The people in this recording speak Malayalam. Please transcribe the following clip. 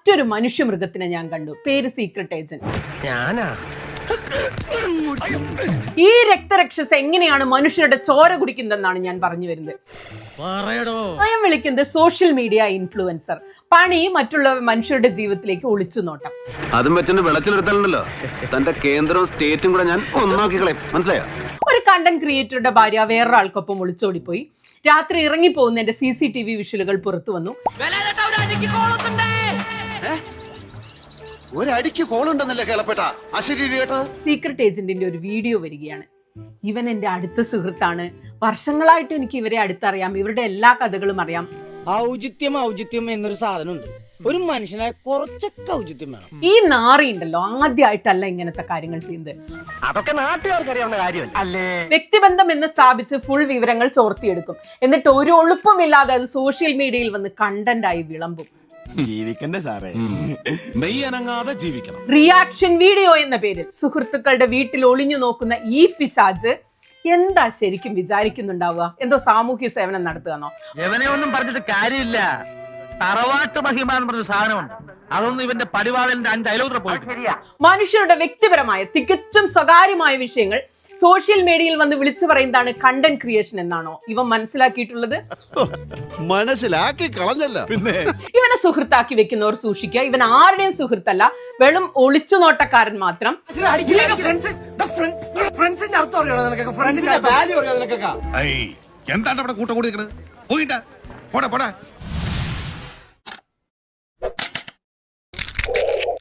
മറ്റൊരു മനുഷ്യമൃഗത്തിനെ ഞാൻ കണ്ടു. പേര് സീക്രട്ട് ഏജന്റ്. ഈ രക്തരക്ഷസ് എങ്ങനെയാണ് മനുഷ്യരുടെ ചോര കുടിക്കുന്നതെന്നാണ് ഞാൻ പറഞ്ഞു വരുന്നത്. സ്വയം വിളിക്കുന്നത് സോഷ്യൽ മീഡിയ ഇൻഫ്ലുവൻസർ. പണി മറ്റുള്ള മനുഷ്യരുടെ ജീവിതത്തിലേക്ക് ഒളിച്ചു നോട്ടം. അതും വെച്ചിട്ട് വെള്ളത്തിലെടുത്താലുണ്ടല്ലോ തന്റെ കേന്ദ്രവും സ്റ്റേറ്റും കൂടെ ഞാൻ ഒന്നാക്കിക്കളെ. മനസ്സിലായോ? ഒരു കണ്ടന്റ് ക്രിയേറ്ററുടെ ഭാര്യ വേറൊരാൾക്കൊപ്പം ഒളിച്ചോടിപ്പോയി. രാത്രി ഇറങ്ങിപ്പോകുന്നതിന്റെ CCTV വിഷ്വലുകൾ പുറത്തു വന്നു. ഒരടിക്ക് കോളുണ്ടെന്നല്ലേ കേളപ്പെട്ട സീക്രട്ട് ഏജന്റിന്റെ ഒരു വീഡിയോ വരികയാണ്. ഇവൻ എന്റെ അടുത്ത സുഹൃത്താണ്. വർഷങ്ങളായിട്ട് എനിക്ക് ഇവരെ അടുത്തറിയാം. ഇവരുടെ എല്ലാ കഥകളും അറിയാം. ഔചിത്യം എന്നൊരു സാധനമുണ്ട്. ഒരു മനുഷ്യനായ കുറച്ചൊക്കെ ഔചിത്യം വേണം. ഈ നാറി ഉണ്ടല്ലോ ആദ്യമായിട്ടല്ല ഇങ്ങനത്തെ കാര്യങ്ങൾ ചെയ്യുന്നത്. അതൊക്കെ നാട്ടുകാർക്കറിയാവുന്ന കാര്യം അല്ലേ? വ്യക്തിബന്ധം എന്ന് സ്ഥാപിച്ച് ഫുൾ വിവരങ്ങൾ ചോർത്തിയെടുക്കും. എന്നിട്ട് ഒരു ഒളുപ്പമില്ലാതെ അത് സോഷ്യൽ മീഡിയയിൽ വന്ന് കണ്ടന്റായി വിളമ്പും. ജീവിക്കണ്ടേ സാറേ, മെയ്യനങ്ങാതെ ജീവിക്കണം. റിയാക്ഷൻ വീഡിയോ എന്ന പേരിൽ സുഹൃത്തുക്കളുടെ വീട്ടിൽ ഒളിഞ്ഞു നോക്കുന്ന ഈ പിശാച് എന്താ ശരിക്കും വിചാരിക്കുന്നുണ്ടാവുക? എന്തോ സാമൂഹ്യ സേവനം നടത്തുകയെന്നോ? ഇവനെ ഒന്നും പറഞ്ഞിട്ട് കാര്യമില്ല. തറവാട്ട് മഹിമ എന്ന് പറഞ്ഞ സാധനമുണ്ട്. അതൊന്നും ഇവന്റെ പടിവാളന്റെ 5 അയലോത്ര പോയിട്ട്. മനുഷ്യരുടെ വ്യക്തിപരമായ തികച്ചും സ്വകാര്യമായ വിഷയങ്ങൾ സോഷ്യൽ മീഡിയയിൽ വന്ന് വിളിച്ചു പറയുന്നതാണ് കണ്ടന്റ് ക്രിയേഷൻ എന്നാണോ ഇവൻ മനസ്സിലാക്കിയിട്ടുള്ളത്? മനസ്സിലാക്കി കളഞ്ഞല്ല. പിന്നെ ഇവനെ സുഹൃത്താക്കി വെക്കുന്നവർ സൂക്ഷിക്കുക. ഇവൻ ആരുടെയും സുഹൃത്തല്ല, വെറും ഒളിച്ചു നോട്ടക്കാരൻ മാത്രം. എന്താണ് അവിടെ കൂട്ടം കൂടി നിൽക്കണത്? പോയിട്ടാ പോടാ പോടാ.